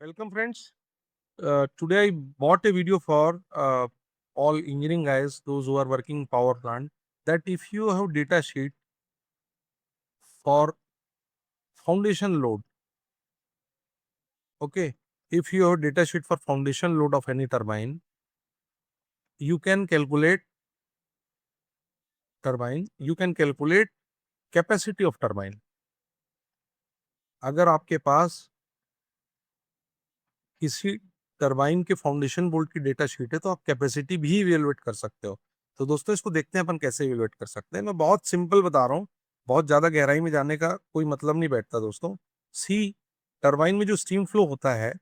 Welcome, friends. Today I bought a video for all engineering guys, those who are working power plant, that if you have data sheet for foundation load, okay, if you have data sheet for foundation load of any turbine, you can calculate capacity of turbine. अगर आपके पास किसी turbine के foundation bolt की data sheet है तो आप capacity भी evaluate कर सकते हो। तो दोस्तों इसको देखते हैं अपन कैसे इवेलुएट कर सकते हैं। मैं बहुत सिंपल बता रहा हूँ, बहुत ज्यादा गहराई में जाने का कोई मतलब नहीं बैठता दोस्तों। सी टरबाइन में जो स्टीम फ्लो होता है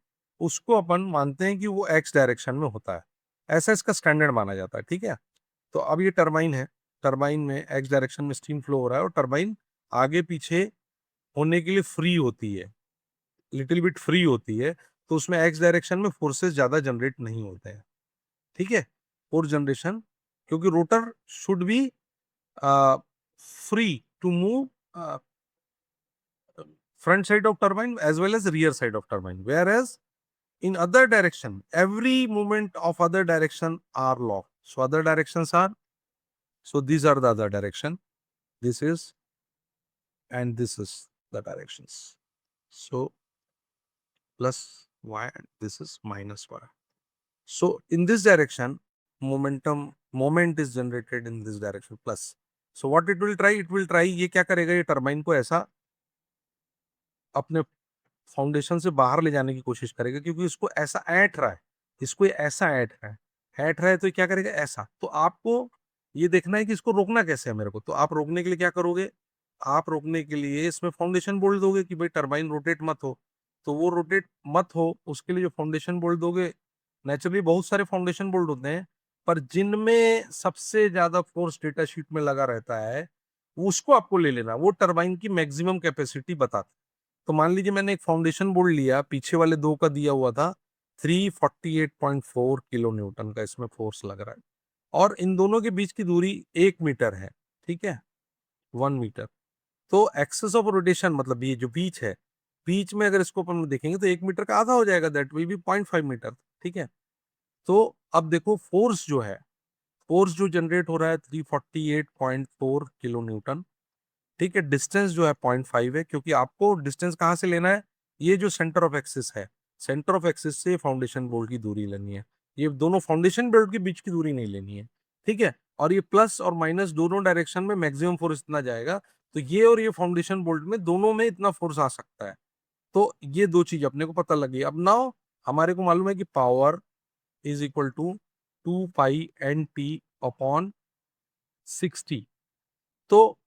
उसको अपन मानते हैं कि वो एक्स डायरेक्शन में होता है, ऐसा इसका स्टैंडर्ड माना जाता है। ठीक है, तो अब ये टरबाइन है, टरबाइन में एक्स डायरेक्शन में स्टीम फ्लो हो रहा है और टरबाइन आगे पीछे होने के लिए फ्री होती है, लिटिल बिट फ्री होती है, तो उसमें एक्स डायरेक्शन में फोर्सेस ज्यादा जनरेट नहीं होते हैं। ठीक है, फोर्स जनरेशन, क्योंकि rotor should be free to move front side of turbine as well as rear side of turbine, whereas in other direction every movement of other direction are locked. So other directions are, so these are the other direction, this is, and this is the directions. So plus y and this is minus y. So in this direction, moment is generated in this direction plus. So what it will try? It will try, ये क्या करेगा, ये turbine को ऐसा अपने foundation से बाहर ले जाने की कोशिश करेगा, क्योंकि इसको ऐसा ऐंठ रहा है, इसको ये ऐसा ऐंठ रहा है तो ये क्या करेगा ऐसा। तो आपको ये देखना है कि इसको रोकना कैसे है मेरे को। तो आप रोकने के लिए क्या करोगे, आप रोकने के लिए इसमें फाउंडेशन बोल दोगे कि भाई टरबाइन रोटेट मत हो। तो वो रोटेट मत हो उसके लिए जो फाउंडेशन बोल दोगे, नेचुरली बहुत सारे फाउंडेशन बोल्ट होते हैं, पर जिनमें सबसे ज्यादा फोर्स डेटा शीट में लगा रहता है उसको आपको ले लेना, वो टरबाइन की मैक्सिमम कैपेसिटी बताता है। तो मान लीजिए मैंने एक फाउंडेशन बोल्ट लिया, पीछे वाले दो का दिया हुआ था 348.4 किलो न्यूटन का इसमें फोर्स लग रहा है, और इन दोनों के बीच की दूरी 1 मीटर है। ठीक है, 1 मीटर। तो एक्सेस ऑफ रोटेशन मतलब ये जो बीच है, बीच में अगर इसको अपन देखेंगे तो 1 मीटर का आधा हो जाएगा, दैट विल बी 0.5 मीटर। ठीक है, तो अब देखो फोर्स जो है, फोर्स जो जनरेट हो रहा है 348.4 किलो न्यूटन। ठीक है, डिस्टेंस जो है 0.5 है, क्योंकि आपको डिस्टेंस कहाँ से लेना है, ये जो सेंटर ऑफ एक्सिस है, सेंटर ऑफ एक्सिस से फाउंडेशन बोल्ट की दूरी लेनी है, ये दोनों फाउंडेशन बोल्ट के बीच की दूरी नहीं लेनी है। ठीक है, और ये प्लस और माइनस दोनों डायरेक्शन में मैक्सिमम फोर्स इतना जाएगा, तो ये और ये फाउंडेशन बोल्ट में दोनों में इतना फोर्स आ सकता है। तो ये दो चीज अपने को पता लगी। अब नाउ हमारे को मालूम है कि power is equal to 2 pi NT/60। तो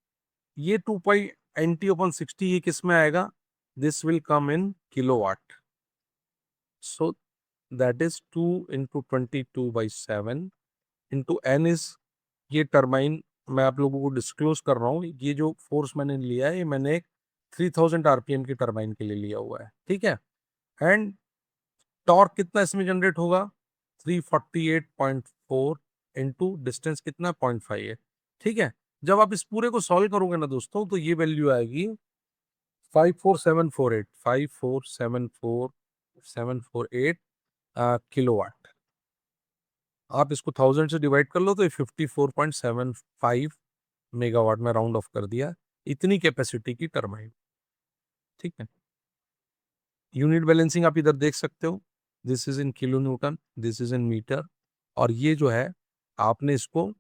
ये 2 पाई NT/60 ये किस में आएगा, this will come in kilowatt. So that is 2 × 22/7 into N is, ये टर्बाइन मैं आप लोगों को डिस्क्लोज कर रहा हूँ, ये जो फोर्स मैंने लिया है ये मैंने एक 3000 RPM की टर्बाइन के लिए लिया हुआ है। ठीक है, एंड टॉर्क कितना इसमें जनरेट होगा, 348.4 इंटू डिस्टेंस कितना 0.5 है। ठीक है, जब आप इस पूरे को सॉल्व करोगे ना दोस्तों, तो ये वैल्यू आएगी 54748, 54748 किलोवाट। आप इसको 1000 से डिवाइड कर लो तो ये 54.75 मेगावाट में राउंड ऑफ कर दिया, इतनी कैपेसिटी की टर्बाइन। ठीक है, यूनिट बैलेंसिंग आप इधर देख सकते हो, this is in kilo newton, this is in metre, और ये जो है आपने इसको,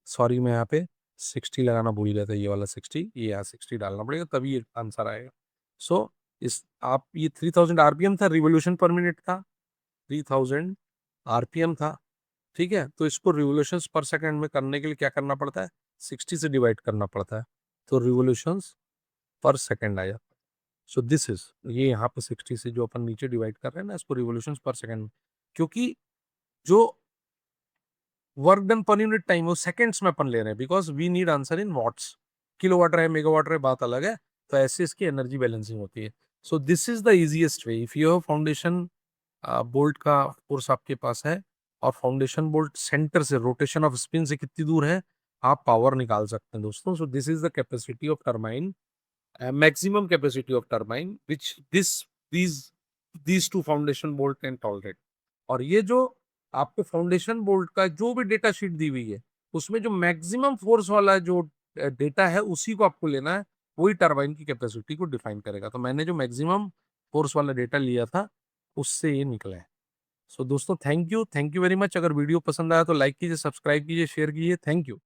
सॉरी मैं यहाँ पे 60 लगाना भूल गया था, ये वाला 60, ये यहाँ 60 डालना पड़ेगा तभी ये आंसर आएगा। सो इस आप ये 3000 RPM था, रिवोल्यूशन पर मिनट था, 3000 RPM था। ठीक है, तो इसको रिवोल्यूशंस पर सेकंड में करने के लिए क्या करना पड़ता है, 60 से डिवाइड करना पड़ता है, तो रिवोल्यूशंस पर सेकंड आया। सो दिस इज, ये यहाँ पे 60 से जो अपन नीचे डिवाइड कर रहे हैं ना, इसको रिवोल्यूशंस पर सेकंड, क्योंकि जो work done per unit time वो सेकंड्स में अपन ले रहे हैं, because we need answer in watts. Kilowatt रहे मेगावाट रहे बात अलग है, तो ऐसे इसकी एनर्जी बैलेंसिंग होती है। So this is the easiest way, if you have foundation bolt का फोर्स आपके पास है और फाउंडेशन बोल्ट सेंटर से रोटेशन ऑफ स्पिन से कितनी दूर है, आप पावर निकाल सकते हैं दोस्तों। So this is the capacity of turbine, maximum capacity of turbine which this these these two foundation bolt can tolerate. और ये जो आपको फाउंडेशन बोल्ट का जो भी डेटा शीट दी हुई है, उसमें जो मैक्सिमम फोर्स वाला जो डेटा है उसी को आपको लेना है, वही टरबाइन की कैपेसिटी को डिफाइन करेगा। तो मैंने जो मैक्सिमम फोर्स वाला डेटा लिया था उससे ये निकला है। सो दोस्तों, थैंक यू वेरी मच। अगर वीडियो पसंद आया तो लाइक कीजिए, सब्सक्राइब कीजिए, शेयर कीजिए। Thank you.